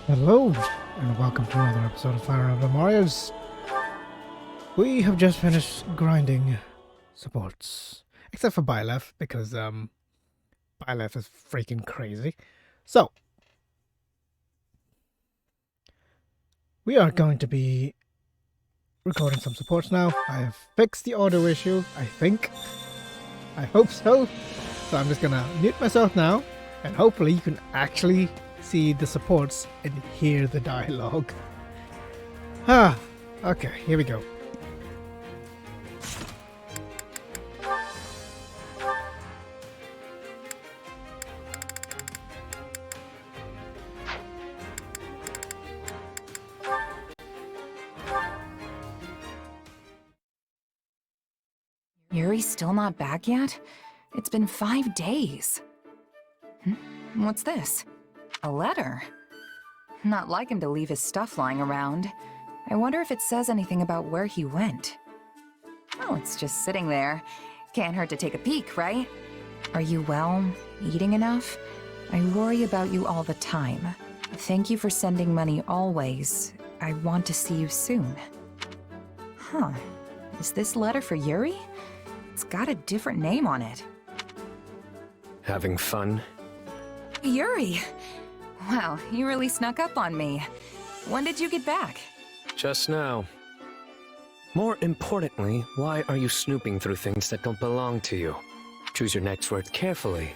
Hello, and welcome to another episode of Fire Emblem Warriors. We have just finished grinding supports, except for Byleth, because Byleth is freaking crazy. So, we are going to be recording some supports now. I have fixed the audio issue, I think. I hope so. So I'm just gonna mute myself now, and hopefully you can actually see the supports and hear the dialogue. Okay, here we go. Yuri's still not back yet? It's been 5 days. What's this? A letter? Not like him to leave his stuff lying around. I wonder if it says anything about where he went. Oh, it's just sitting there. Can't hurt to take a peek, right? Are you well? Eating enough? I worry about you all the time. Thank you for sending money always. I want to see you soon. Huh. Is this letter for Yuri? It's got a different name on it. Having fun? Yuri! Wow, you really snuck up on me. When did you get back? Just now. More importantly, why are you snooping through things that don't belong to you? Choose your next words carefully,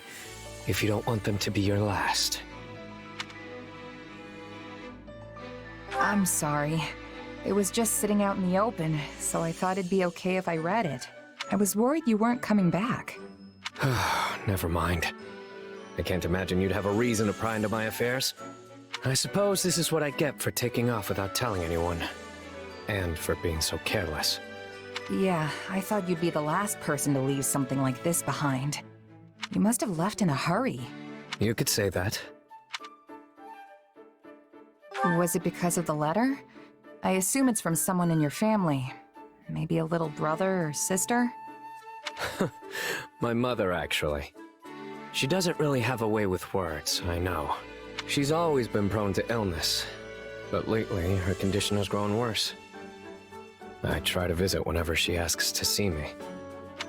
if you don't want them to be your last. I'm sorry. It was just sitting out in the open, so I thought it'd be okay if I read it. I was worried you weren't coming back. Never mind. I can't imagine you'd have a reason to pry into my affairs. I suppose this is what I get for taking off without telling anyone. And for being so careless. Yeah, I thought you'd be the last person to leave something like this behind. You must have left in a hurry. You could say that. Was it because of the letter? I assume it's from someone in your family. Maybe a little brother or sister? My mother, actually. She doesn't really have a way with words, I know. She's always been prone to illness, but lately her condition has grown worse. I try to visit whenever she asks to see me.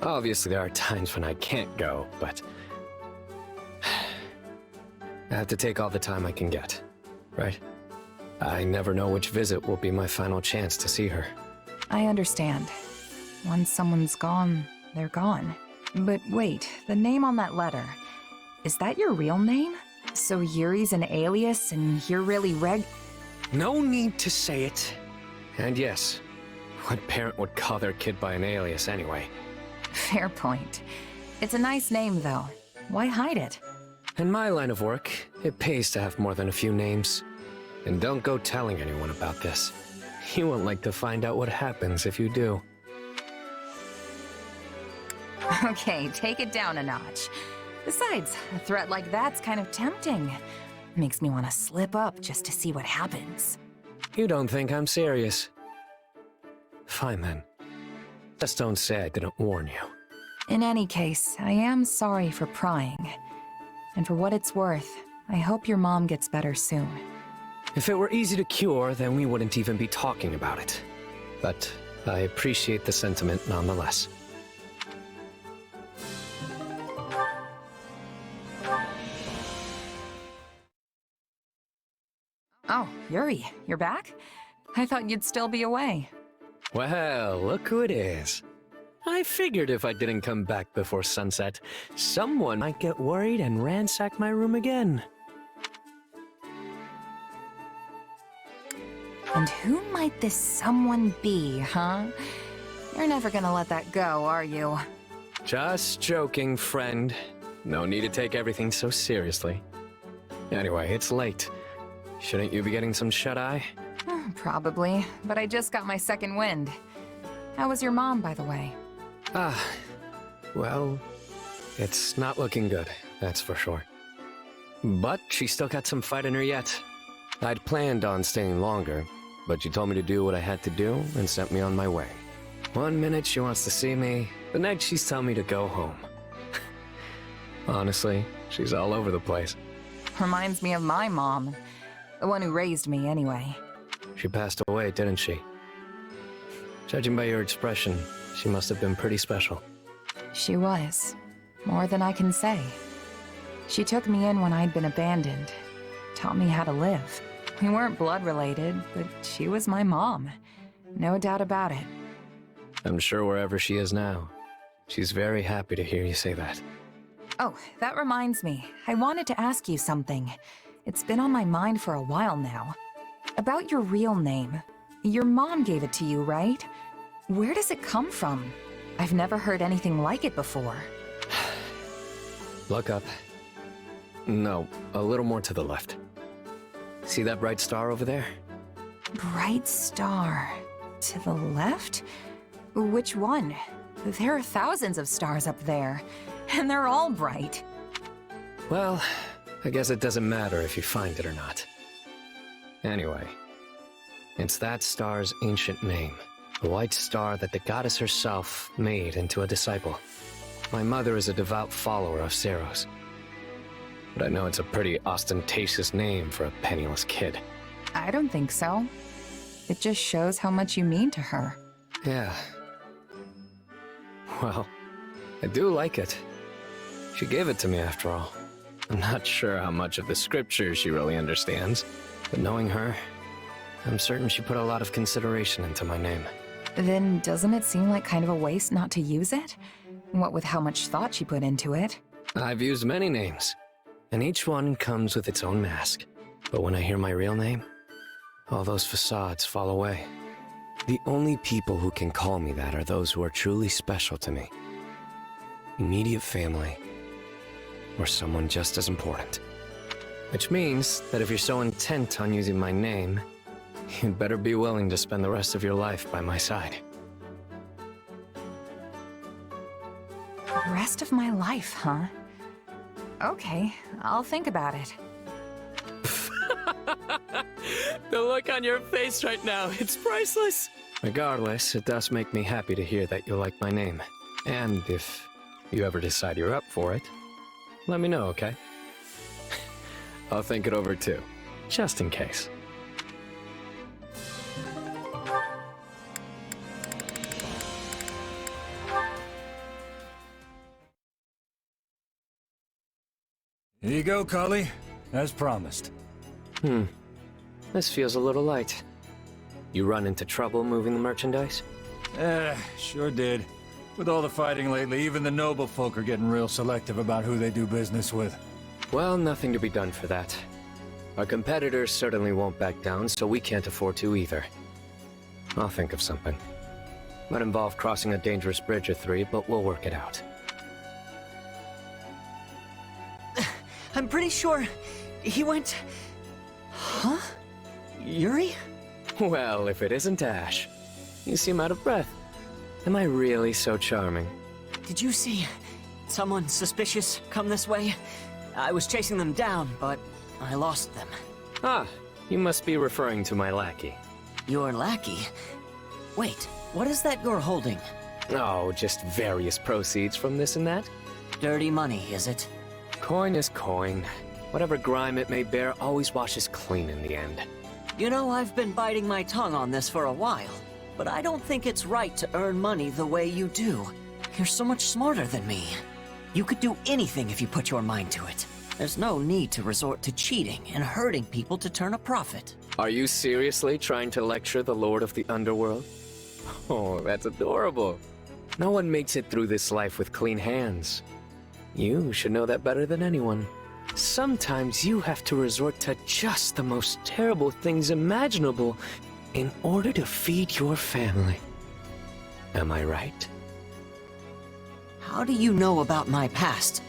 Obviously, there are times when I can't go, but I have to take all the time I can get, right? I never know which visit will be my final chance to see her. I understand. Once someone's gone, they're gone. But wait, the name on that letter, is that your real name? So Yuri's an alias and you're really No need to say it. And yes, what parent would call their kid by an alias anyway? Fair point. It's a nice name though. Why hide it? In my line of work, it pays to have more than a few names. And don't go telling anyone about this. You won't like to find out what happens if you do. Okay, take it down a notch. Besides, a threat like that's kind of tempting. Makes me want to slip up just to see what happens. You don't think I'm serious? Fine then. Just don't say I didn't warn you. In any case, I am sorry for prying. And for what it's worth, I hope your mom gets better soon. If it were easy to cure, then we wouldn't even be talking about it. But I appreciate the sentiment nonetheless. Oh, Yuri, you're back? I thought you'd still be away. Well, look who it is. I figured if I didn't come back before sunset, someone might get worried and ransack my room again. And who might this someone be, huh? You're never gonna let that go, are you? Just joking, friend. No need to take everything so seriously. Anyway, it's late. Shouldn't you be getting some shut-eye? Probably, but I just got my second wind. How was your mom, by the way? Well, it's not looking good, that's for sure. But she still got some fight in her yet. I'd planned on staying longer, but she told me to do what I had to do and sent me on my way. One minute she wants to see me, the next she's telling me to go home. Honestly, she's all over the place. Reminds me of my mom. The one who raised me, anyway. She passed away, didn't she? Judging by your expression, she must have been pretty special. She was. More than I can say. She took me in when I'd been abandoned. Taught me how to live. We weren't blood related, but she was my mom. No doubt about it. I'm sure wherever she is now, she's very happy to hear you say that. Oh, that reminds me. I wanted to ask you something. It's been on my mind for a while now. About your real name. Your mom gave it to you, right? Where does it come from? I've never heard anything like it before. Look up. No, a little more to the left. See that bright star over there? Bright star. To the left? Which one? There are thousands of stars up there, and they're all bright. Well, I guess it doesn't matter if you find it or not. Anyway, it's that star's ancient name. The white star that the goddess herself made into a disciple. My mother is a devout follower of Ceros. But I know it's a pretty ostentatious name for a penniless kid. I don't think so. It just shows how much you mean to her. Yeah. Well, I do like it. She gave it to me after all. I'm not sure how much of the scriptures she really understands, but knowing her, I'm certain she put a lot of consideration into my name. Then doesn't it seem like kind of a waste not to use it? What with how much thought she put into it? I've used many names, and each one comes with its own mask. But when I hear my real name, all those facades fall away. The only people who can call me that are those who are truly special to me. Immediate family, or someone just as important. Which means that if you're so intent on using my name, you'd better be willing to spend the rest of your life by my side. Rest of my life, huh? Okay, I'll think about it. The look on your face right now, it's priceless. Regardless, it does make me happy to hear that you like my name. And if you ever decide you're up for it, let me know, okay? I'll think it over too, just in case. Here you go, Cully. As promised. This feels a little light. You run into trouble moving the merchandise? Sure did. With all the fighting lately, even the noble folk are getting real selective about who they do business with. Well, nothing to be done for that. Our competitors certainly won't back down, so we can't afford to either. I'll think of something. Might involve crossing a dangerous bridge or three, but we'll work it out. I'm pretty sure he went... Huh? Yuri? Well, if it isn't Ash. You seem out of breath. Am I really so charming? Did you see someone suspicious come this way? I was chasing them down, but I lost them. Ah, you must be referring to my lackey. Your lackey? Wait, what is that you're holding? Oh, just various proceeds from this and that. Dirty money, is it? Coin is coin. Whatever grime it may bear always washes clean in the end. You know, I've been biting my tongue on this for a while, but I don't think it's right to earn money the way you do. You're so much smarter than me. You could do anything if you put your mind to it. There's no need to resort to cheating and hurting people to turn a profit. Are you seriously trying to lecture the Lord of the Underworld? Oh, that's adorable. No one makes it through this life with clean hands. You should know that better than anyone. Sometimes you have to resort to just the most terrible things imaginable in order to feed your family. Am I right? How do you know about my past?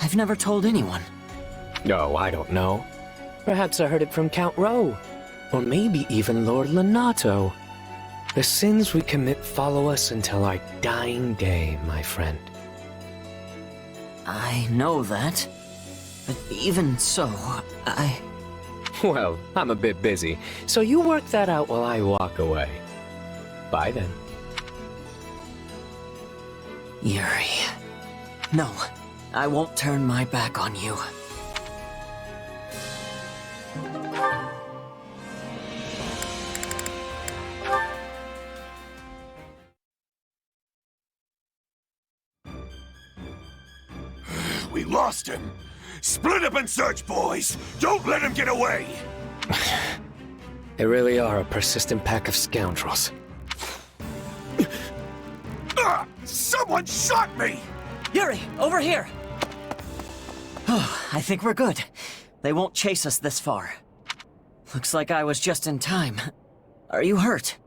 I've never told anyone. Oh, I don't know. Perhaps I heard it from Count Rowe. Or maybe even Lord Lenato. The sins we commit follow us until our dying day, my friend. I know that. But even so, Well, I'm a bit busy, so you work that out while I walk away. Bye then. Yuri. No, I won't turn my back on you. We lost him. Split up and search, boys. Don't let him get away. They really are a persistent pack of scoundrels. Someone shot me! Yuri, over here! Oh, I think we're good. They won't chase us this far. Looks like I was just in time. Are you hurt?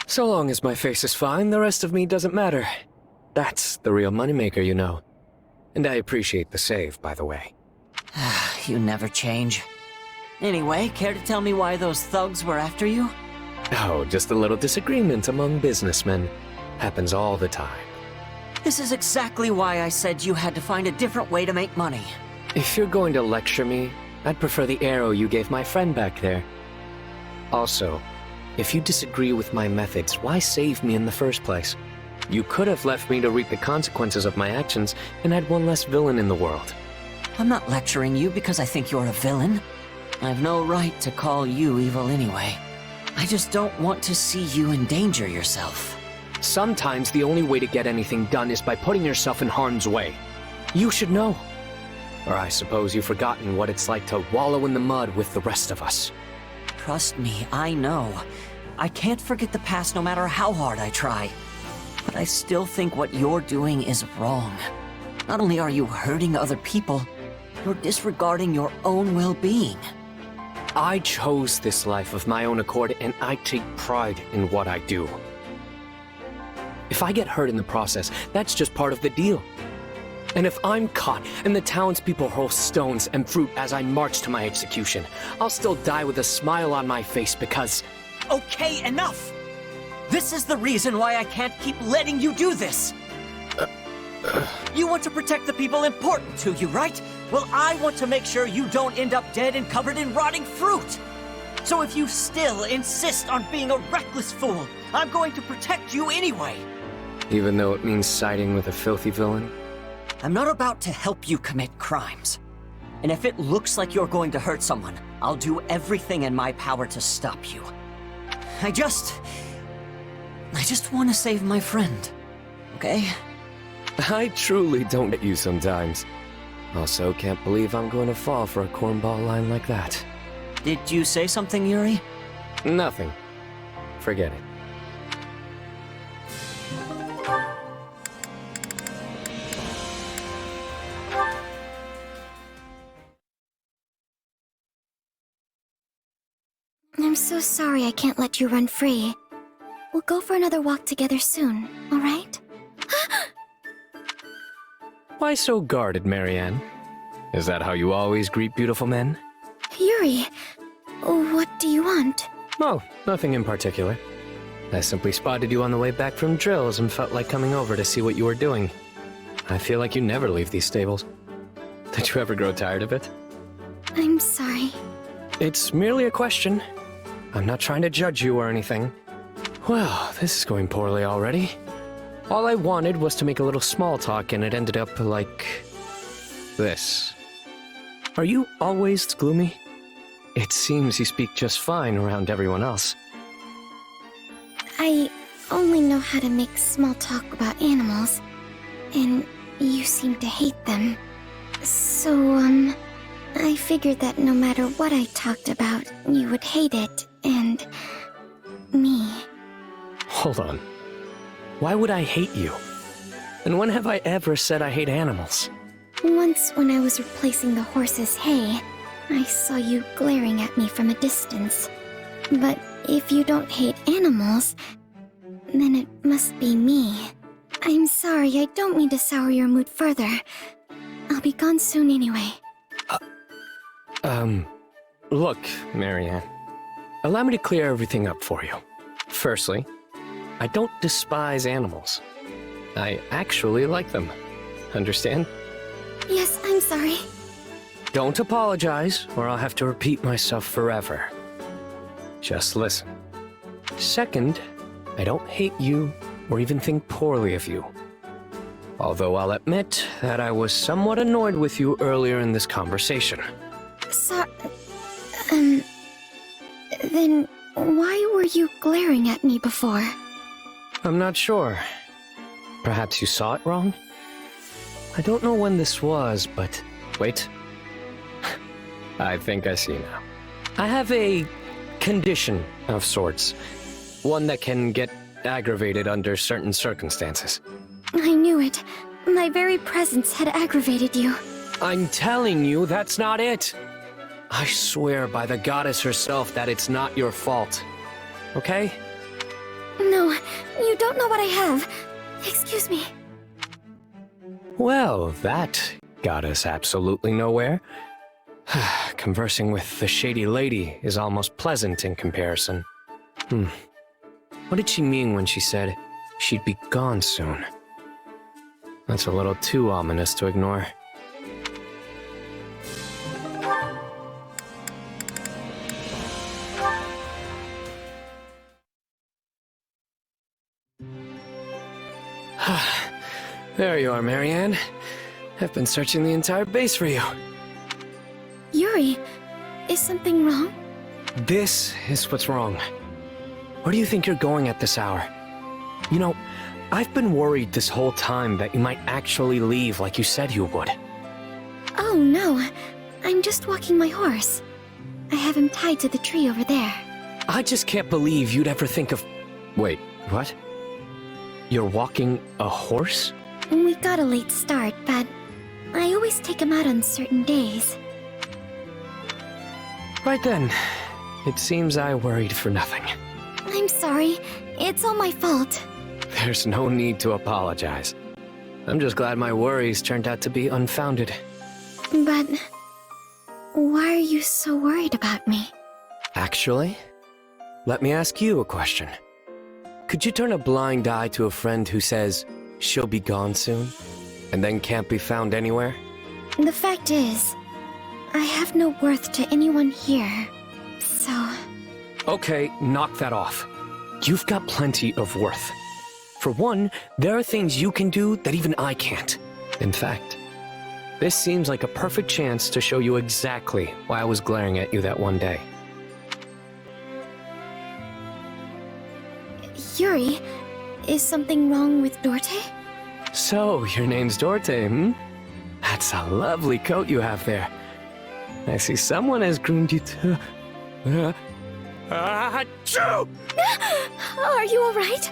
So long as my face is fine, the rest of me doesn't matter. That's the real moneymaker, you know. And I appreciate the save, by the way. You never change. Anyway, care to tell me why those thugs were after you? Oh, just a little disagreement among businessmen. Happens all the time. This is exactly why I said you had to find a different way to make money. If you're going to lecture me, I'd prefer the arrow you gave my friend back there. Also, if you disagree with my methods, why save me in the first place? You could have left me to reap the consequences of my actions and had one less villain in the world. I'm not lecturing you because I think you're a villain. I've no right to call you evil anyway. I just don't want to see you endanger yourself. Sometimes the only way to get anything done is by putting yourself in harm's way. You should know. Or I suppose you've forgotten what it's like to wallow in the mud with the rest of us. Trust me, I know. I can't forget the past no matter how hard I try. But I still think what you're doing is wrong. Not only are you hurting other people, you're disregarding your own well-being. I chose this life of my own accord, and I take pride in what I do. If I get hurt in the process, that's just part of the deal. And if I'm caught and the townspeople hurl stones and fruit as I march to my execution, I'll still die with a smile on my face because... Okay, enough! This is the reason why I can't keep letting you do this! You want to protect the people important to you, right? Well, I want to make sure you don't end up dead and covered in rotting fruit! So if you still insist on being a reckless fool, I'm going to protect you anyway! Even though it means siding with a filthy villain? I'm not about to help you commit crimes. And if it looks like you're going to hurt someone, I'll do everything in my power to stop you. I just want to save my friend, okay? I truly don't get you sometimes. Also, can't believe I'm going to fall for a cornball line like that. Did you say something, Yuri? Nothing. Forget it. I'm so sorry I can't let you run free. We'll go for another walk together soon, alright? Why so guarded, Marianne? Is that how you always greet beautiful men? Yuri, what do you want? Oh, nothing in particular. I simply spotted you on the way back from drills and felt like coming over to see what you were doing. I feel like you never leave these stables. Did you ever grow tired of it? I'm sorry. It's merely a question. I'm not trying to judge you or anything. Well, this is going poorly already. All I wanted was to make a little small talk and it ended up like... this. Are you always gloomy? It seems you speak just fine around everyone else. I only know how to make small talk about animals, and you seem to hate them. So, I figured that no matter what I talked about, you would hate it, and... me. Hold on. Why would I hate you? And when have I ever said I hate animals? Once when I was replacing the horse's hay, I saw you glaring at me from a distance. But if you don't hate animals, then it must be me. I'm sorry, I don't mean to sour your mood further. I'll be gone soon anyway. Look, Marianne. Allow me to clear everything up for you. Firstly, I don't despise animals. I actually like them. Understand? Yes, I'm sorry. Don't apologize, or I'll have to repeat myself forever. Just listen. Second, I don't hate you or even think poorly of you. Although I'll admit that I was somewhat annoyed with you earlier in this conversation. Then why were you glaring at me before? I'm not sure. Perhaps you saw it wrong? I don't know when this was, but Wait. I think I see now. I have a condition of sorts. One that can get aggravated under certain circumstances. I knew it. My very presence had aggravated you. I'm telling you, that's not it. I swear by the goddess herself that it's not your fault. Okay? No, you don't know what I have. Excuse me. Well, that got us absolutely nowhere. Conversing with the shady lady is almost pleasant in comparison. What did she mean when she said she'd be gone soon? That's a little too ominous to ignore. There you are, Marianne. I've been searching the entire base for you. Yuri, is something wrong? This is what's wrong. Where do you think you're going at this hour? You know, I've been worried this whole time that you might actually leave like you said you would. Oh, no. I'm just walking my horse. I have him tied to the tree over there. I just can't believe you'd ever think of... Wait, what? You're walking a horse? We got a late start, but I always take him out on certain days. Right then. It seems I worried for nothing. I'm sorry. It's all my fault. There's no need to apologize. I'm just glad my worries turned out to be unfounded. But why are you so worried about me? Actually, let me ask you a question. Could you turn a blind eye to a friend who says she'll be gone soon, and then can't be found anywhere? The fact is, I have no worth to anyone here, so... Okay, knock that off. You've got plenty of worth. For one, there are things you can do that even I can't. In fact, this seems like a perfect chance to show you exactly why I was glaring at you that one day. Yuri, is something wrong with Dorte? So, your name's Dorte, hmm? That's a lovely coat you have there. I see someone has groomed you to... Achoo! Are you alright?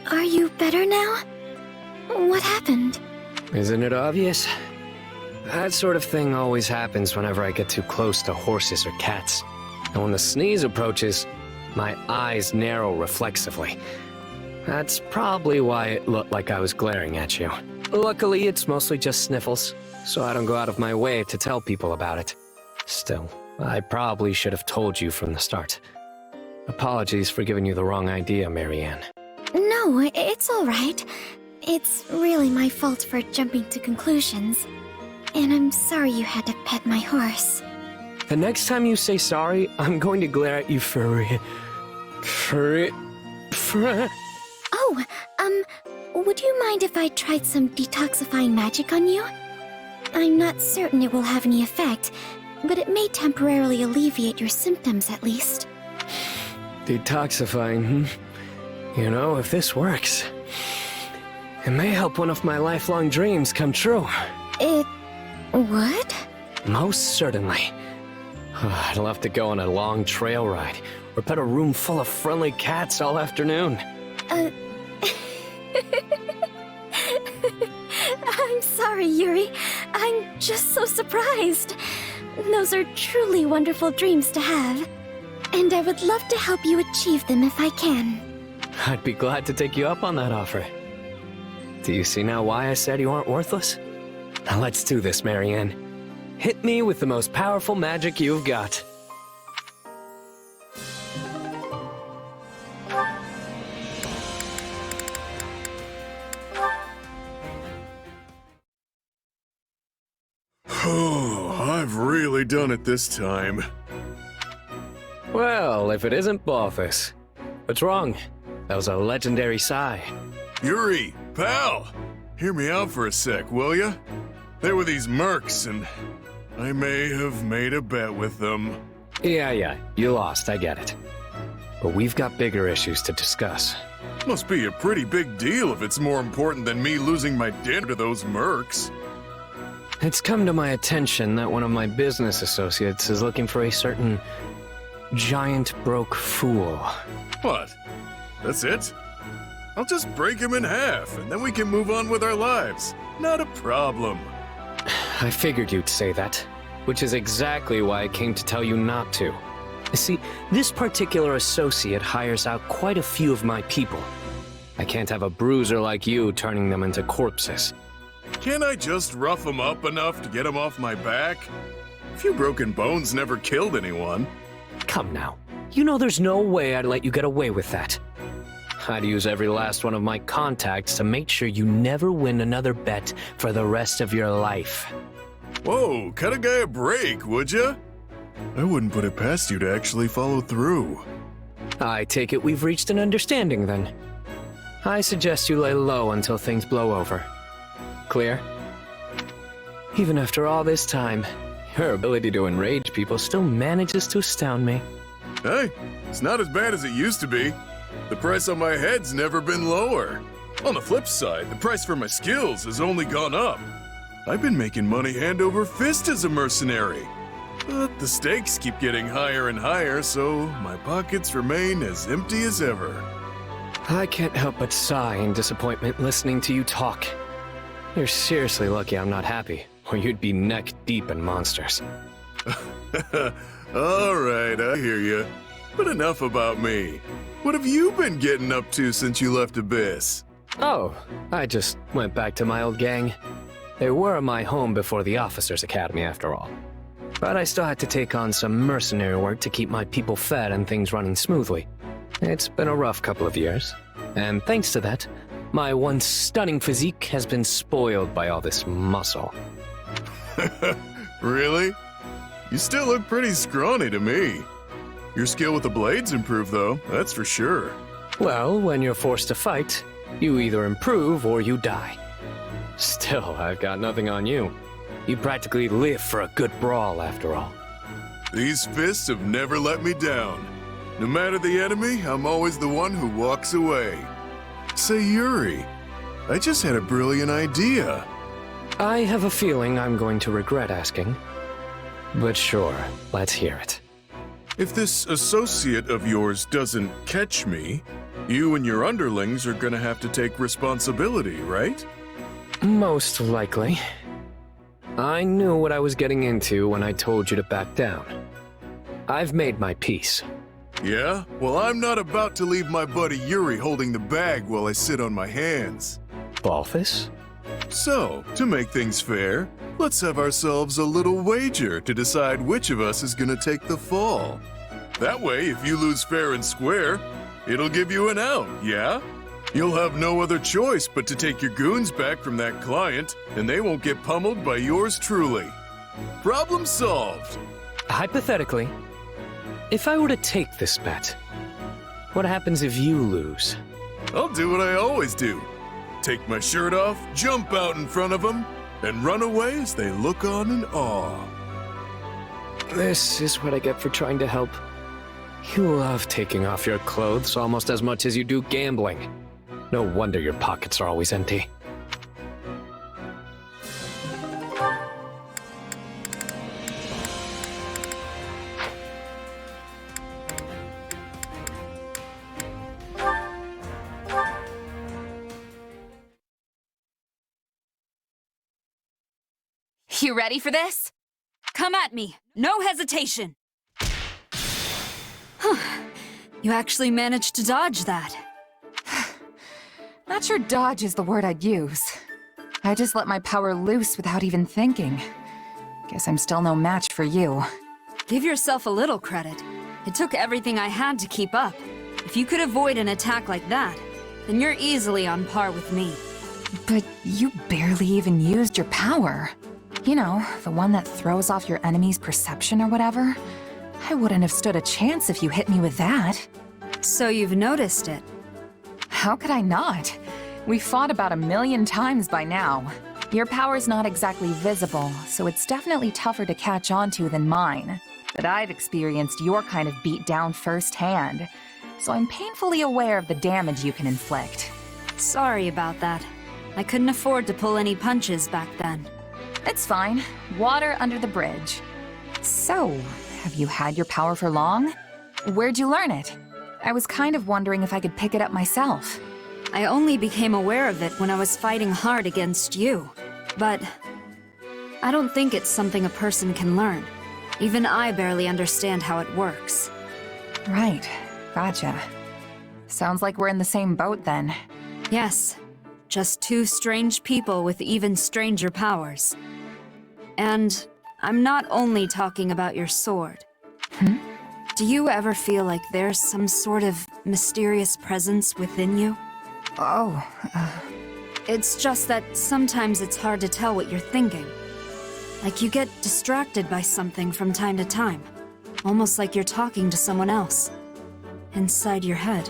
Are you better now? What happened? Isn't it obvious? That sort of thing always happens whenever I get too close to horses or cats. And when the sneeze approaches, my eyes narrow reflexively. That's probably why it looked like I was glaring at you. Luckily, it's mostly just sniffles, so I don't go out of my way to tell people about it. Still, I probably should have told you from the start. Apologies for giving you the wrong idea, Marianne. No, it's alright. It's really my fault for jumping to conclusions. And I'm sorry you had to pet my horse. The next time you say sorry, I'm going to glare at you for... Oh, would you mind if I tried some detoxifying magic on you? I'm not certain it will have any effect, but it may temporarily alleviate your symptoms at least. Detoxifying, You know, if this works, it may help one of my lifelong dreams come true. It would? Most certainly. I'd love to go on a long trail ride, or pet a room full of friendly cats all afternoon. I'm sorry, Yuri. I'm just so surprised. Those are truly wonderful dreams to have. And I would love to help you achieve them if I can. I'd be glad to take you up on that offer. Do you see now why I said you aren't worthless? Now let's do this, Marianne. Hit me with the most powerful magic you've got. Oh, I've really done it this time. Well, if it isn't Balthus. What's wrong? That was a legendary sigh. Yuri, pal! Hear me out for a sec, will ya? There were these mercs, and I may have made a bet with them. Yeah, you lost, I get it. But we've got bigger issues to discuss. Must be a pretty big deal if it's more important than me losing my dinner to those mercs. It's come to my attention that one of my business associates is looking for a certain giant broke fool. What? That's it? I'll just break him in half, and then we can move on with our lives. Not a problem. I figured you'd say that, which is exactly why I came to tell you not to. You see, this particular associate hires out quite a few of my people. I can't have a bruiser like you turning them into corpses. Can't I just rough him up enough to get him off my back? A few broken bones never killed anyone. Come now. You know there's no way I'd let you get away with that. I'd use every last one of my contacts to make sure you never win another bet for the rest of your life. Whoa, cut a guy a break, would ya? I wouldn't put it past you to actually follow through. I take it we've reached an understanding then. I suggest you lay low until things blow over. Clear? Even after all this time, your ability to enrage people still manages to astound me. Hey, it's not as bad as it used to be. The price on my head's never been lower. On the flip side, the price for my skills has only gone up. I've been making money hand over fist as a mercenary. But the stakes keep getting higher and higher, so my pockets remain as empty as ever. I can't help but sigh in disappointment listening to you talk. You're seriously lucky I'm not happy, or you'd be neck deep in monsters. All right, I hear you. But enough about me. What have you been getting up to since you left Abyss? Oh, I just went back to my old gang. They were my home before the Officers' Academy, after all. But I still had to take on some mercenary work to keep my people fed and things running smoothly. It's been a rough couple of years, and thanks to that, my once stunning physique has been spoiled by all this muscle. Really? You still look pretty scrawny to me. Your skill with the blades improved, though, that's for sure. Well, when you're forced to fight, you either improve or you die. Still, I've got nothing on you. You practically live for a good brawl, after all. These fists have never let me down. No matter the enemy, I'm always the one who walks away. Say, Yuri, I just had a brilliant idea. I have a feeling I'm going to regret asking. But sure, let's hear it. If this associate of yours doesn't catch me, you and your underlings are gonna have to take responsibility, right? Most likely. I knew what I was getting into when I told you to back down. I've made my peace. Yeah? Well, I'm not about to leave my buddy Yuri holding the bag while I sit on my hands. Balthus? So, to make things fair, let's have ourselves a little wager to decide which of us is gonna take the fall. That way, if you lose fair and square, it'll give you an out, yeah? You'll have no other choice but to take your goons back from that client, and they won't get pummeled by yours truly. Problem solved. Hypothetically, if I were to take this bet, what happens if you lose? I'll do what I always do. Take my shirt off, jump out in front of them, and run away as they look on in awe. This is what I get for trying to help. You love taking off your clothes almost as much as you do gambling. No wonder your pockets are always empty. You ready for this? Come at me. No hesitation. You actually managed to dodge that. Not sure dodge is the word I'd use. I just let my power loose without even thinking. Guess I'm still no match for you. Give yourself a little credit. It took everything I had to keep up. If you could avoid an attack like that, then you're easily on par with me. But you barely even used your power. You know, the one that throws off your enemy's perception or whatever. I wouldn't have stood a chance if you hit me with that. So you've noticed it. How could I not? We fought about 1,000,000 times by now. Your power's not exactly visible, so it's definitely tougher to catch on to than mine. But I've experienced your kind of beatdown firsthand. so I'm painfully aware of the damage you can inflict. Sorry about that. I couldn't afford to pull any punches back then. It's fine. Water under the bridge. So, have you had your power for long? Where'd you learn it? I was kind of wondering if I could pick it up myself. I only became aware of it when I was fighting hard against you. But I don't think it's something a person can learn. Even I barely understand how it works. Right. Gotcha. Sounds like we're in the same boat then. Yes. Just two strange people with even stranger powers. And I'm not only talking about your sword. Do you ever feel like there's some sort of mysterious presence within you? Oh, It's just that sometimes it's hard to tell what you're thinking. Like you get distracted by something from time to time. Almost like you're talking to someone else. Inside your head.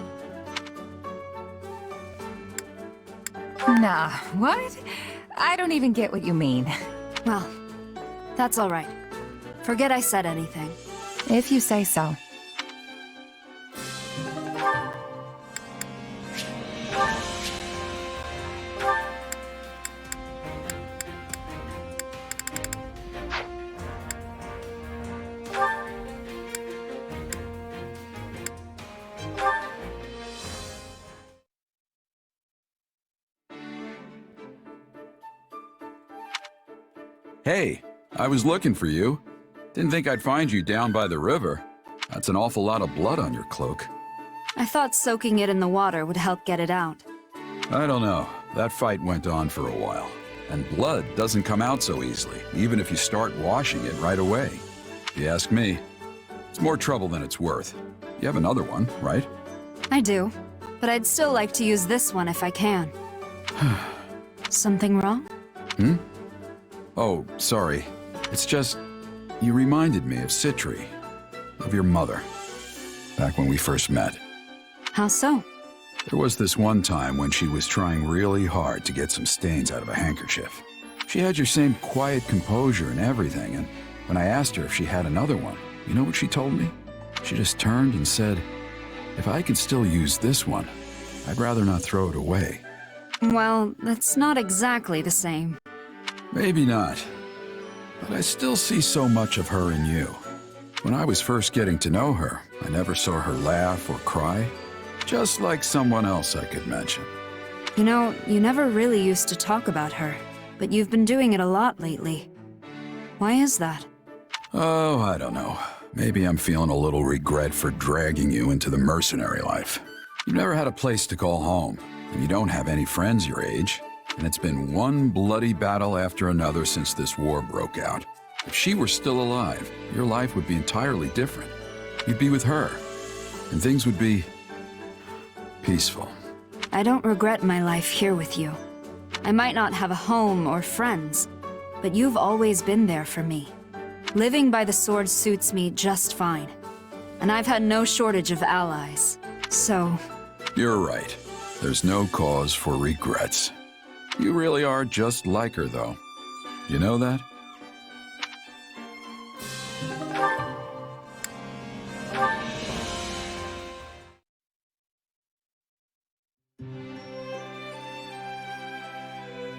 nah, what? I don't even get what you mean. Well, that's alright. Forget I said anything. If you say so. Hey, I was looking for you. Didn't think I'd find you down by the river. That's an awful lot of blood on your cloak. I thought soaking it in the water would help get it out. I don't know. That fight went on for a while. And blood doesn't come out so easily, even if you start washing it right away. If you ask me, it's more trouble than it's worth. You have another one, right? I do, but I'd still like to use this one if I can. Something wrong? Oh, sorry. It's just, you reminded me of Citri, of your mother, back when we first met. How so? There was this one time when she was trying really hard to get some stains out of a handkerchief. She had your same quiet composure and everything, and when I asked her if she had another one, you know what she told me? She just turned and said, if I could still use this one, I'd rather not throw it away. Well, that's not exactly the same. Maybe not, but I still see so much of her in you. When I was first getting to know her, I never saw her laugh or cry, just like someone else I could mention. You know, you never really used to talk about her, but you've been doing it a lot lately. Why is that? Oh, I don't know. Maybe I'm feeling a little regret for dragging you into the mercenary life. You've never had a place to call home, and you don't have any friends your age. And it's been one bloody battle after another since this war broke out. If she were still alive, your life would be entirely different. You'd be with her, and things would be peaceful. I don't regret my life here with you. I might not have a home or friends, but you've always been there for me. Living by the sword suits me just fine, and I've had no shortage of allies, so... You're right. There's no cause for regrets. You really are just like her, though. You know that?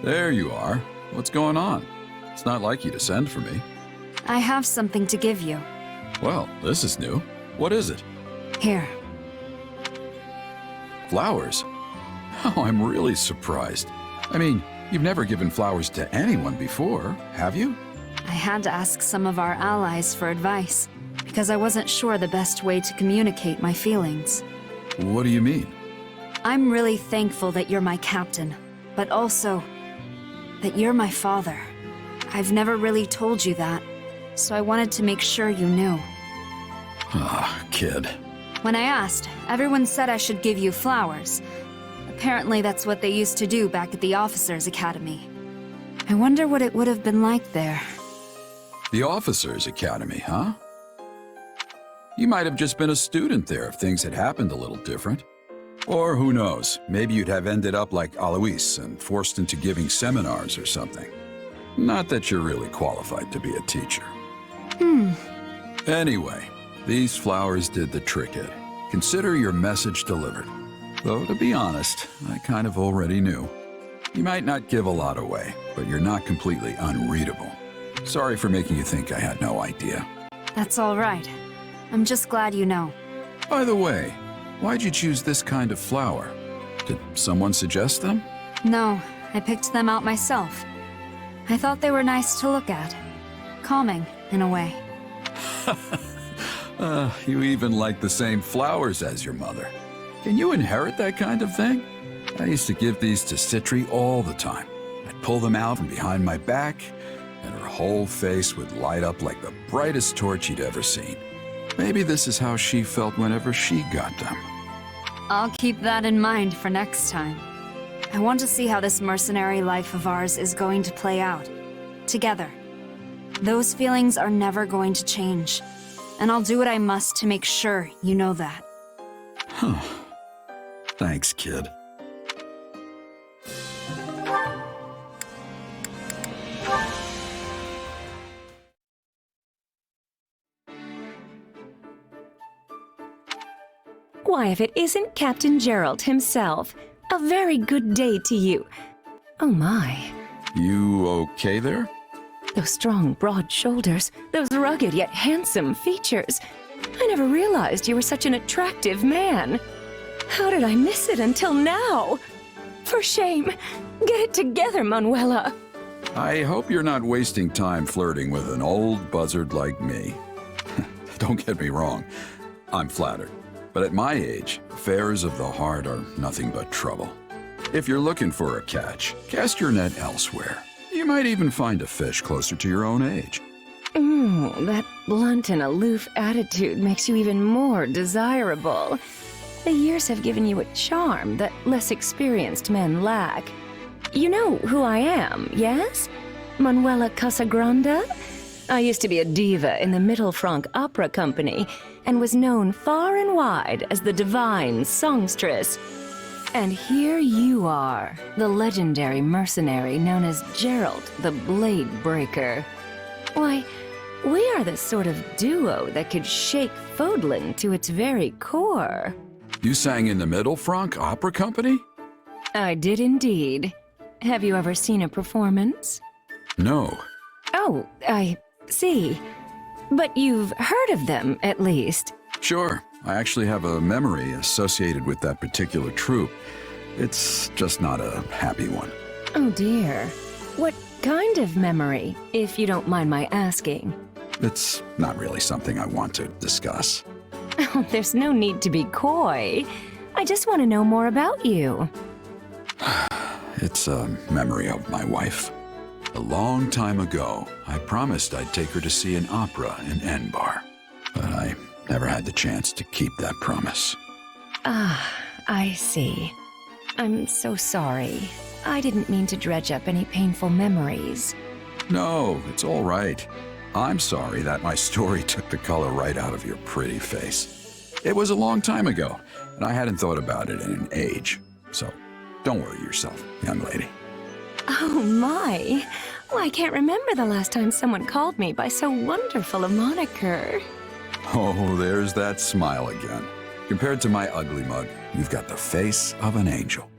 There you are. What's going on? It's not like you to send for me. I have something to give you. Well, this is new. What is it? Here. Flowers? Oh, I'm really surprised. I mean, you've never given flowers to anyone before, have you? I had to ask some of our allies for advice, because I wasn't sure the best way to communicate my feelings. What do you mean? I'm really thankful that you're my captain, but also that you're my father. I've never really told you that, so I wanted to make sure you knew. Ah, kid. When I asked, everyone said I should give you flowers. Apparently that's what they used to do back at the Officers' Academy. I wonder what it would have been like there. The Officers' Academy, huh? You might have just been a student there if things had happened a little different. Or who knows, maybe you'd have ended up like Alois and forced into giving seminars or something. Not that you're really qualified to be a teacher. Anyway, these flowers did the trick, Ed. Consider your message delivered. Though, to be honest, I kind of already knew. You might not give a lot away, but you're not completely unreadable. Sorry for making you think I had no idea. That's all right. I'm just glad you know. By the way, why'd you choose this kind of flower? Did someone suggest them? No, I picked them out myself. I thought they were nice to look at. Calming, in a way. You even like the same flowers as your mother. Can you inherit that kind of thing? I used to give these to Citri all the time. I'd pull them out from behind my back, and her whole face would light up like the brightest torch you'd ever seen. Maybe this is how she felt whenever she got them. I'll keep that in mind for next time. I want to see how this mercenary life of ours is going to play out. Together. Those feelings are never going to change. And I'll do what I must to make sure you know that. Huh. Thanks, kid. Why, if it isn't Captain Gerald himself. A very good day to you. Oh my. You okay there? Those strong, broad shoulders, those rugged yet handsome features. I never realized you were such an attractive man. How did I miss it until now? For shame. Get it together, Manuela. I hope you're not wasting time flirting with an old buzzard like me. Don't get me wrong, I'm flattered. But at my age, affairs of the heart are nothing but trouble. If you're looking for a catch, cast your net elsewhere. You might even find a fish closer to your own age. That blunt and aloof attitude makes you even more desirable. The years have given you a charm that less experienced men lack. You know who I am, yes? Manuela Casagrande? I used to be a diva in the Mittelfranc Opera Company and was known far and wide as the divine songstress. And here you are, the legendary mercenary known as Gerald the Blade Breaker. Why, we are the sort of duo that could shake Fodlan to its very core. You sang in the Mittelfranc Opera Company? I did indeed. Have you ever seen a performance? No. Oh, I see. But you've heard of them, at least. Sure. I actually have a memory associated with that particular troupe. It's just not a happy one. Oh dear. What kind of memory, if you don't mind my asking? It's not really something I want to discuss. Oh, there's no need to be coy. I just want to know more about you. It's a memory of my wife. A long time ago, I promised I'd take her to see an opera in Enbar. But I never had the chance to keep that promise. Ah, I see. I'm so sorry. I didn't mean to dredge up any painful memories. No, it's all right. I'm sorry that my story took the color right out of your pretty face. It was a long time ago, and I hadn't thought about it in an age. So, don't worry yourself, young lady. Oh my! Well, I can't remember the last time someone called me by so wonderful a moniker. Oh, there's that smile again. Compared to my ugly mug, you've got the face of an angel.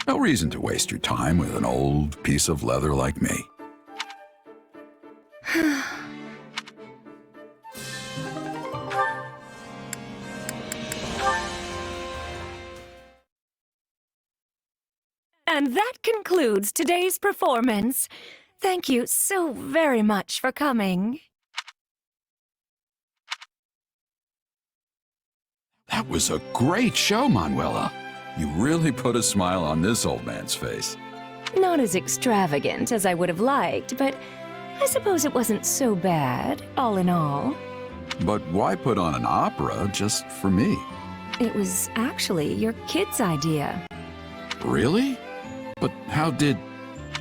No reason to waste your time with an old piece of leather like me. And that concludes today's performance. Thank you so very much for coming. That was a great show, Manuela. You really put a smile on this old man's face. Not as extravagant as I would have liked, but I suppose it wasn't so bad, all in all. But why put on an opera just for me? It was actually your kid's idea. Really? But how did...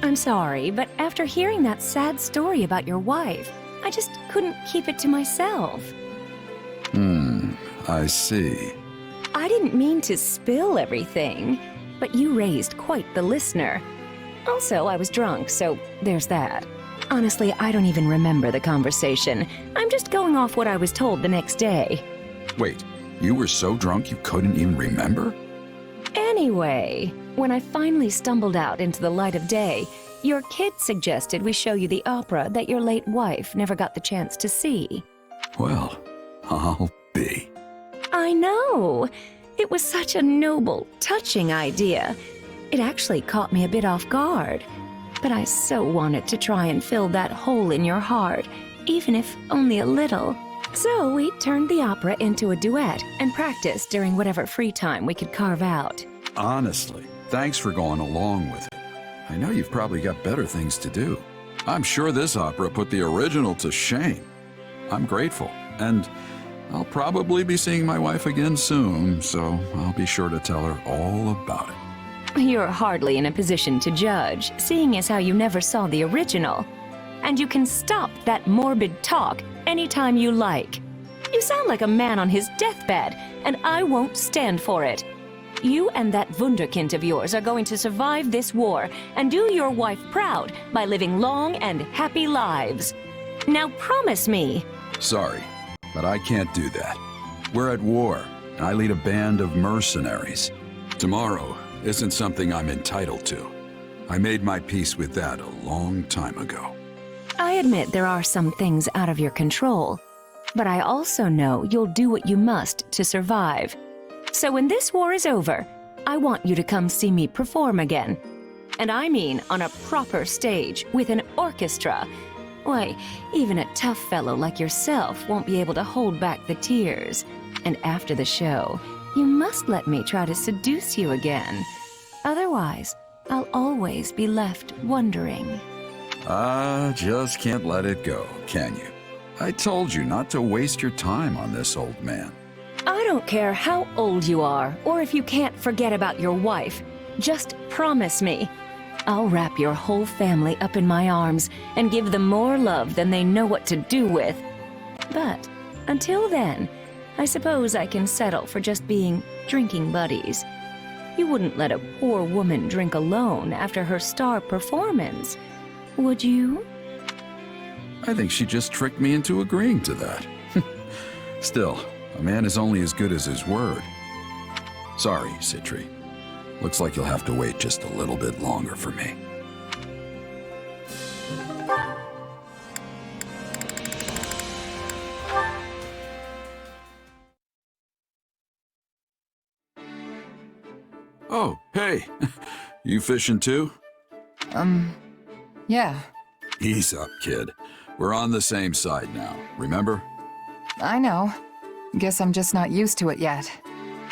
I'm sorry, but after hearing that sad story about your wife, I just couldn't keep it to myself. I see. I didn't mean to spill everything, but you raised quite the listener. Also, I was drunk, so there's that. Honestly, I don't even remember the conversation. I'm just going off what I was told the next day. Wait, You were so drunk you couldn't even remember? Anyway, when I finally stumbled out into the light of day, your kid suggested we show you the opera that your late wife never got the chance to see. Well, I'll be. I know! It was such a noble, touching idea. It actually caught me a bit off guard. But I so wanted to try and fill that hole in your heart, even if only a little. So we turned the opera into a duet and practiced during whatever free time we could carve out. Honestly, thanks for going along with it. I know you've probably got better things to do. I'm sure this opera put the original to shame. I'm grateful, and I'll probably be seeing my wife again soon, so I'll be sure to tell her all about it. You're hardly in a position to judge, seeing as how you never saw the original. And you can stop that morbid talk anytime you like. You sound like a man on his deathbed, and I won't stand for it. You and that wunderkind of yours are going to survive this war and do your wife proud by living long and happy lives. Now promise me. Sorry, but I can't do that. We're at war, and I lead a band of mercenaries. Tomorrow isn't something I'm entitled to. I made my peace with that a long time ago. I admit there are some things out of your control, but I also know you'll do what you must to survive. So when this war is over, I want you to come see me perform again. And I mean on a proper stage with an orchestra. Why, even a tough fellow like yourself won't be able to hold back the tears. And after the show, you must let me try to seduce you again. Otherwise, I'll always be left wondering. Just can't let it go, can you? I told you not to waste your time on this old man. I don't care how old you are, or if you can't forget about your wife. Just promise me. I'll wrap your whole family up in my arms and give them more love than they know what to do with. But until then, I suppose I can settle for just being drinking buddies. You wouldn't let a poor woman drink alone after her star performance, would you? I think she just tricked me into agreeing to that. Still, a man is only as good as his word. Sorry, Citri. Looks like you'll have to wait just a little bit longer for me. Oh, hey. You fishing too? Yeah, Ease up, kid. We're on the same side now, remember? I know. Guess I'm just not used to it yet.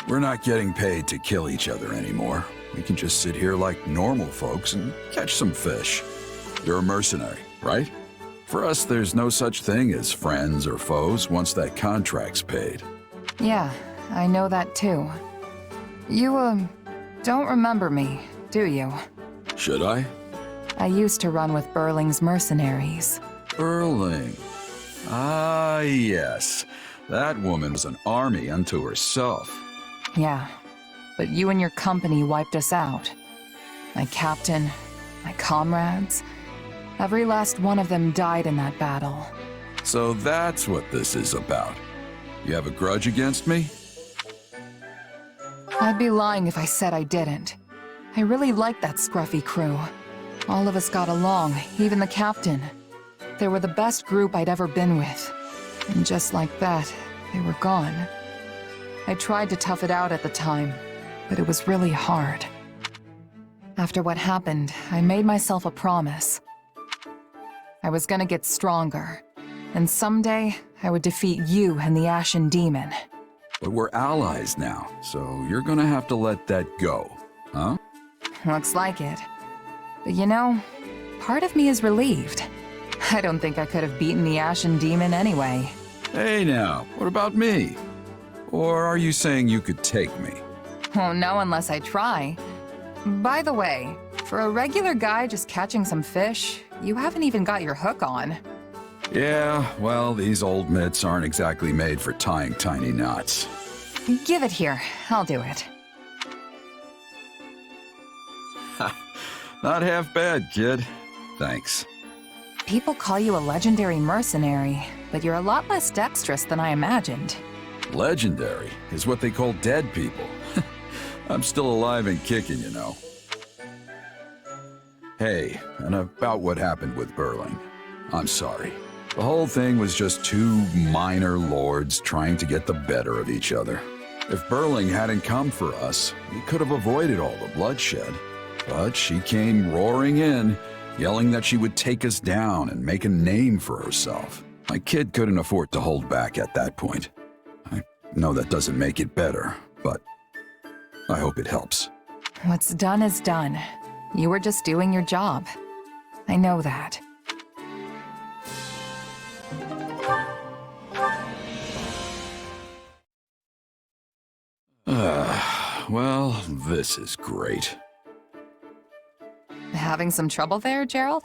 We're not getting paid to kill each other anymore. We can just sit here like normal folks and catch some fish. You're a mercenary, right? For us, there's no such thing as friends or foes once that contract's paid. Yeah, I know that too. You, don't remember me, do you? Should I? I used to run with Burling's mercenaries. Burling. Ah, yes. That woman was an army unto herself. Yeah, but you and your company wiped us out. My captain, my comrades, every last one of them died in that battle. So that's what this is about. You have a grudge against me? I'd be lying if I said I didn't. I really liked that scruffy crew. All of us got along, even the captain. They were the best group I'd ever been with. And just like that, they were gone. I tried to tough it out at the time, but it was really hard. After what happened, I made myself a promise. I was gonna get stronger, and someday I would defeat you and the Ashen Demon. But we're allies now, so you're gonna have to let that go, huh? Looks like it. But you know, part of me is relieved. I don't think I could have beaten the Ashen Demon anyway. Hey now, what about me? Or are you saying you could take me? Oh, no, unless I try. By the way, for a regular guy just catching some fish, you haven't even got your hook on. Yeah, well, these old mitts aren't exactly made for tying tiny knots. Give it here, I'll do it. Not half bad, kid. Thanks. People call you a legendary mercenary, but you're a lot less dexterous than I imagined. Legendary is what they call dead people. I'm still alive and kicking, you know. Hey, and about what happened with Burling. I'm sorry. The whole thing was just two minor lords trying to get the better of each other. If Burling hadn't come for us, we could have avoided all the bloodshed. But she came roaring in, yelling that she would take us down and make a name for herself. My kid couldn't afford to hold back at that point. I know that doesn't make it better, but I hope it helps. What's done is done. You were just doing your job. I know that. Well, this is great. Having some trouble there, Gerald?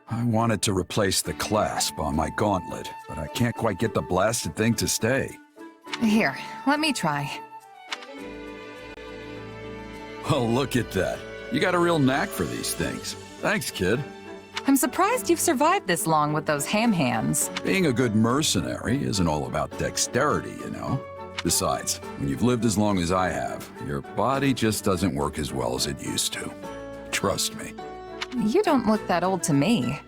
I wanted to replace the clasp on my gauntlet, but I can't quite get the blasted thing to stay. Here, let me try. Oh, look at that. You got a real knack for these things. Thanks, kid. I'm surprised you've survived this long with those ham hands. Being a good mercenary isn't all about dexterity, you know? Besides, when you've lived as long as I have, your body just doesn't work as well as it used to. Trust me. You don't look that old to me.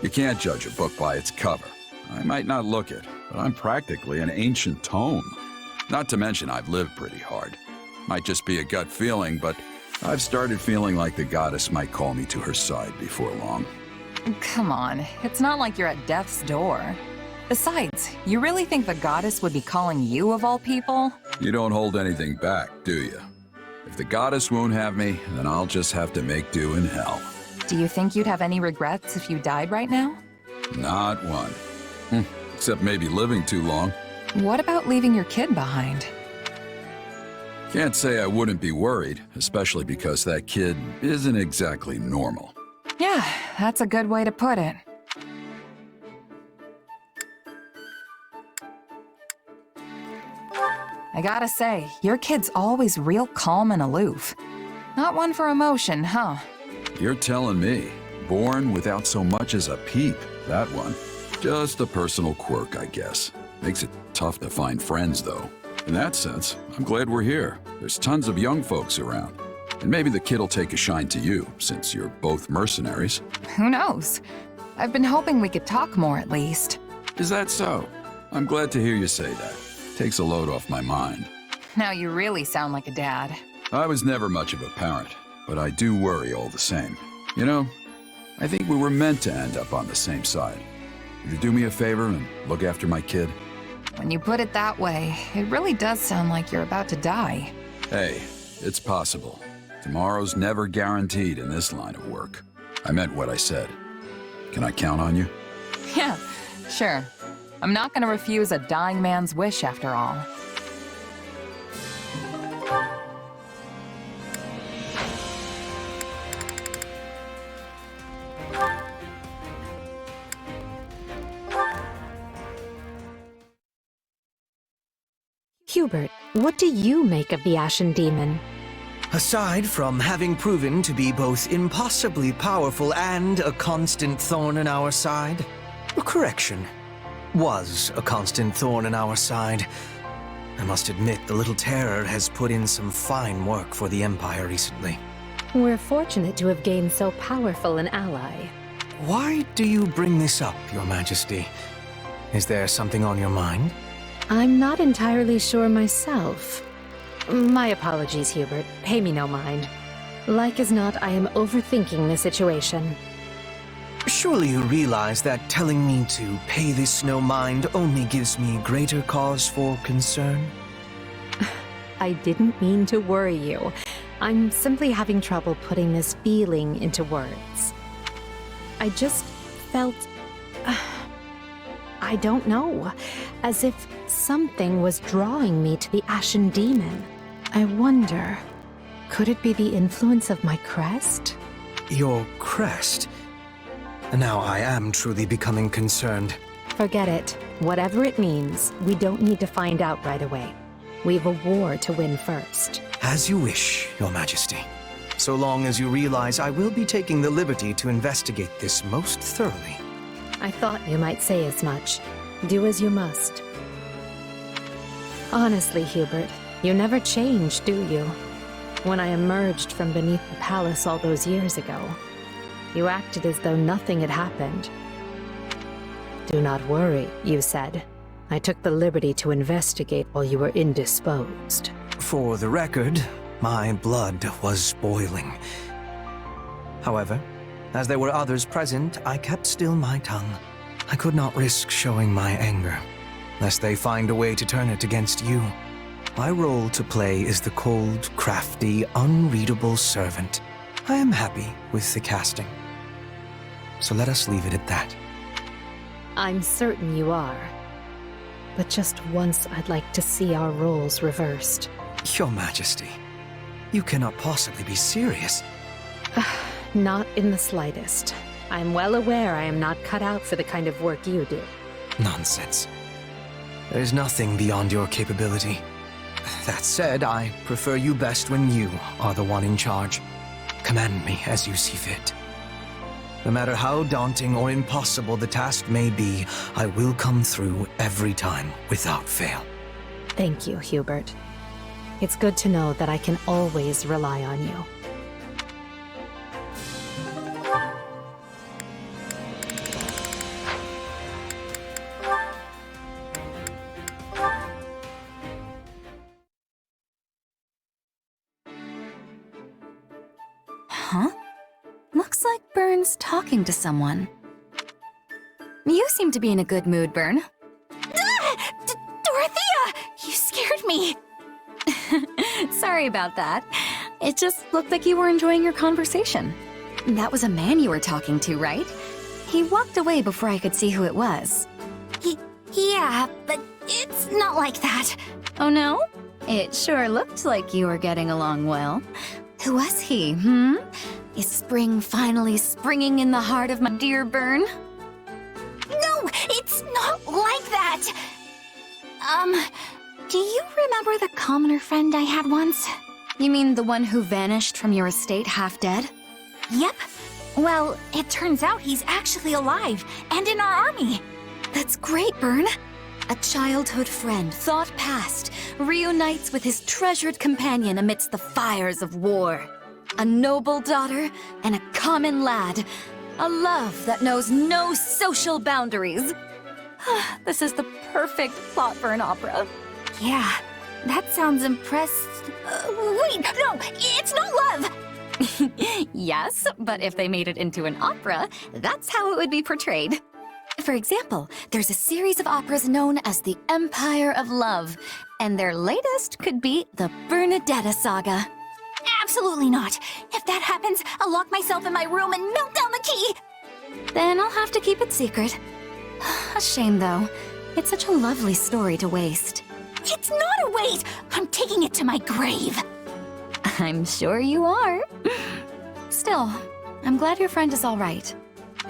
You can't judge a book by its cover. I might not look it, but I'm practically an ancient tome. Not to mention I've lived pretty hard. Might just be a gut feeling, but I've started feeling like the goddess might call me to her side before long. Come on, it's not like you're at death's door. Besides, you really think the goddess would be calling you of all people? You don't hold anything back, do you? If the goddess won't have me, then I'll just have to make do in hell. Do you think you'd have any regrets if you died right now? Not one. Except maybe living too long. What about leaving your kid behind? Can't say I wouldn't be worried, especially because that kid isn't exactly normal. Yeah, that's a good way to put it. I gotta say, your kid's always real calm and aloof. Not one for emotion, huh? You're telling me. Born without so much as a peep, that one. Just a personal quirk, I guess. Makes it tough to find friends, though. In that sense, I'm glad we're here. There's tons of young folks around. And maybe the kid'll take a shine to you, since you're both mercenaries. Who knows? I've been hoping we could talk more at least. Is that so? I'm glad to hear you say that. Takes a load off my mind. Now you really sound like a dad. I was never much of a parent, but I do worry all the same. You know, I think we were meant to end up on the same side. Would you do me a favor and look after my kid? When you put it that way, it really does sound like you're about to die. Hey, it's possible. Tomorrow's never guaranteed in this line of work. I meant what I said. Can I count on you? Yeah, sure. I'm not gonna refuse a dying man's wish after all. Hubert, what do you make of the Ashen Demon? Aside from having proven to be both impossibly powerful and a constant thorn in our side, correction, was a constant thorn in our side. I must admit the little terror has put in some fine work for the Empire recently. We're fortunate to have gained so powerful an ally. Why do you bring this up, Your Majesty? Is there something on your mind? I'm not entirely sure myself. My apologies, Hubert. Pay me no mind. Like as not, I am overthinking the situation. Surely you realize that telling me to pay this no mind only gives me greater cause for concern? I didn't mean to worry you. I'm simply having trouble putting this feeling into words. I just felt... I don't know. As if something was drawing me to the Ashen Demon. I wonder, could it be the influence of my crest? Your crest? Now I am truly becoming concerned. Forget it. Whatever it means, we don't need to find out right away. We've a war to win first. As you wish, Your Majesty. So long as you realize I will be taking the liberty to investigate this most thoroughly. I thought you might say as much. Do as you must. Honestly, Hubert, you never change, do you? When I emerged from beneath the palace all those years ago, you acted as though nothing had happened. Do not worry, you said. I took the liberty to investigate while you were indisposed. For the record, my blood was boiling. However, as there were others present, I kept still my tongue. I could not risk showing my anger, lest they find a way to turn it against you. My role to play is the cold, crafty, unreadable servant. I am happy with the casting. So let us leave it at that. I'm certain you are. But just once I'd like to see our roles reversed. Your Majesty, you cannot possibly be serious. Not in the slightest. I'm well aware I am not cut out for the kind of work you do. Nonsense. There's nothing beyond your capability. That said, I prefer you best when you are the one in charge. Command me as you see fit. No matter how daunting or impossible the task may be, I will come through every time without fail. Thank you, Hubert. It's good to know that I can always rely on you. Huh? Looks like Burn's talking to someone. You seem to be in a good mood, Burn. Dorothea! You scared me! Sorry about that. It just looked like you were enjoying your conversation. That was a man you were talking to, right? He walked away before I could see who it was. Yeah, but it's not like that. Oh no? It sure looked like you were getting along well. Who was he, Is spring finally springing in the heart of my dear Burn? No, it's not like that! Do you remember the commoner friend I had once? You mean the one who vanished from your estate half dead? Yep. Well, it turns out he's actually alive, and in our army. That's great, Burn. A childhood friend, thought past, reunites with his treasured companion amidst the fires of war. A noble daughter and a common lad. A love that knows no social boundaries. This is the perfect plot for an opera. Yeah, that sounds impressed. Wait, no, it's not love! Yes, but if they made it into an opera, that's how it would be portrayed. For example, there's a series of operas known as the Empire of Love, and their latest could be the Bernadetta Saga. Absolutely not! If that happens, I'll lock myself in my room and melt down the key! Then I'll have to keep it secret. A shame, though. It's such a lovely story to waste. It's not a waste! I'm taking it to my grave! I'm sure you are. Still, I'm glad your friend is all right.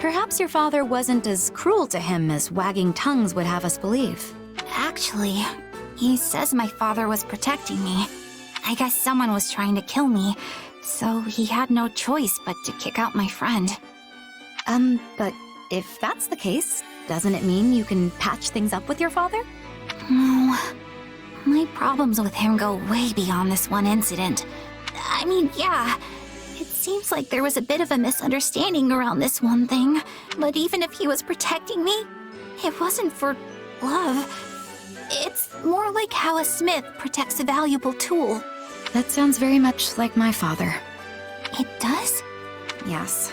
Perhaps your father wasn't as cruel to him as wagging tongues would have us believe. Actually, he says my father was protecting me. I guess someone was trying to kill me, so he had no choice but to kick out my friend. But if that's the case, doesn't it mean you can patch things up with your father? No. My problems with him go way beyond this one incident. I mean, yeah, it seems like there was a bit of a misunderstanding around this one thing, but even if he was protecting me, it wasn't for love. It's more like how a smith protects a valuable tool. That sounds very much like my father. It does? Yes.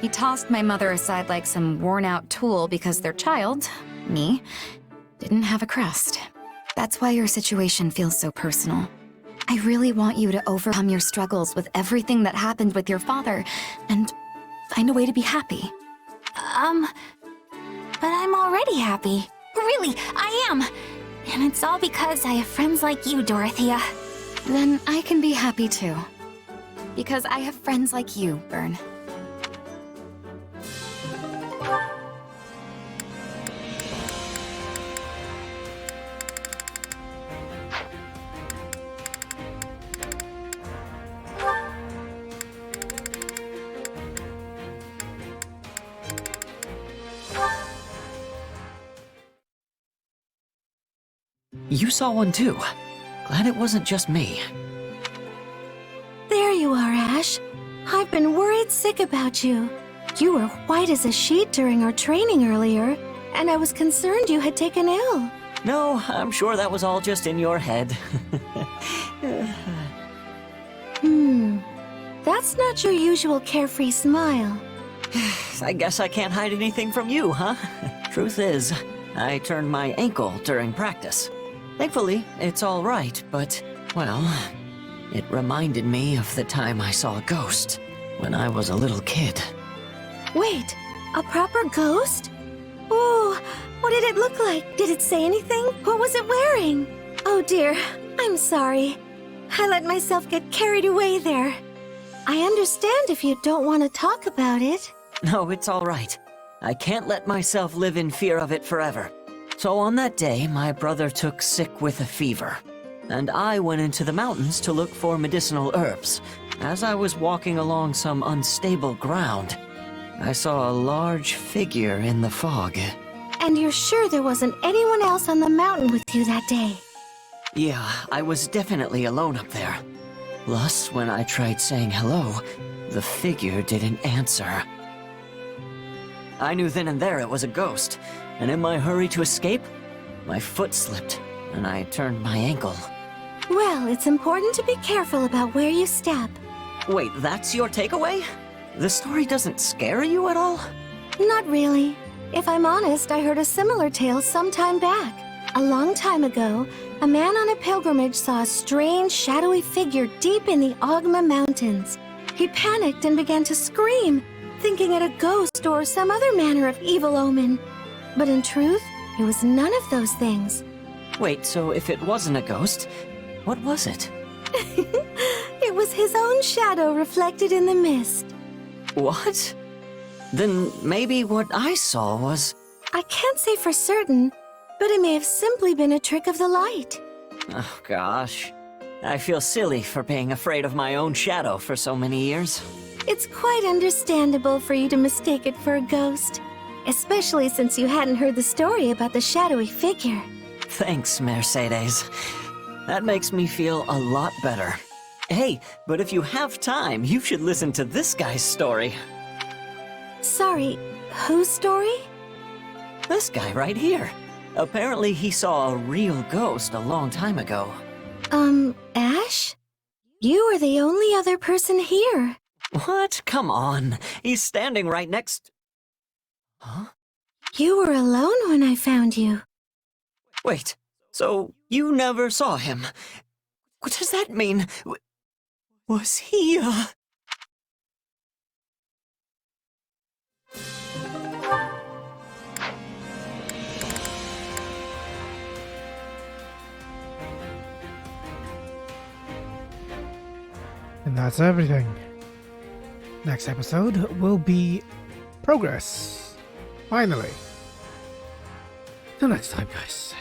He tossed my mother aside like some worn-out tool because their child, me, didn't have a crest. That's why your situation feels so personal. I really want you to overcome your struggles with everything that happened with your father and find a way to be happy. But I'm already happy. Really, I am. And it's all because I have friends like you, Dorothea. Then I can be happy too. Because I have friends like you, Burn. You saw one too. Glad it wasn't just me. There you are, Ash. I've been worried sick about you. You were white as a sheet during our training earlier, and I was concerned you had taken ill. No, I'm sure that was all just in your head. That's not your usual carefree smile. I guess I can't hide anything from you, huh? Truth is, I turned my ankle during practice. Thankfully, it's all right, but, well, it reminded me of the time I saw a ghost when I was a little kid. Wait, a proper ghost? Oh, what did it look like? Did it say anything? What was it wearing? Oh dear, I'm sorry. I let myself get carried away there. I understand if you don't want to talk about it. No, it's all right. I can't let myself live in fear of it forever. So on that day, my brother took sick with a fever, and I went into the mountains to look for medicinal herbs. As I was walking along some unstable ground, I saw a large figure in the fog. And you're sure there wasn't anyone else on the mountain with you that day? Yeah, I was definitely alone up there. Plus, when I tried saying hello, the figure didn't answer. I knew then and there it was a ghost, and in my hurry to escape, my foot slipped, and I turned my ankle. Well, it's important to be careful about where you step. Wait, that's your takeaway? The story doesn't scare you at all? Not really. If I'm honest, I heard a similar tale some time back. A long time ago, a man on a pilgrimage saw a strange, shadowy figure deep in the Ogma Mountains. He panicked and began to scream, thinking it a ghost or some other manner of evil omen. But in truth, it was none of those things. Wait, so if it wasn't a ghost, what was it? It was his own shadow reflected in the mist. What? Then maybe what I saw was... I can't say for certain, but it may have simply been a trick of the light. Oh, gosh. I feel silly for being afraid of my own shadow for so many years. It's quite understandable for you to mistake it for a ghost, especially since you hadn't heard the story about the shadowy figure. Thanks, Mercedes. That makes me feel a lot better. Hey, but if you have time, you should listen to this guy's story. Sorry, whose story? This guy right here. Apparently he saw a real ghost a long time ago. Ash? You are the only other person here. What? Come on. He's standing right next... Huh? You were alone when I found you. Wait, so you never saw him? What does that mean? Was he, And that's everything. Next episode will be Progress. Finally. Till next time, guys.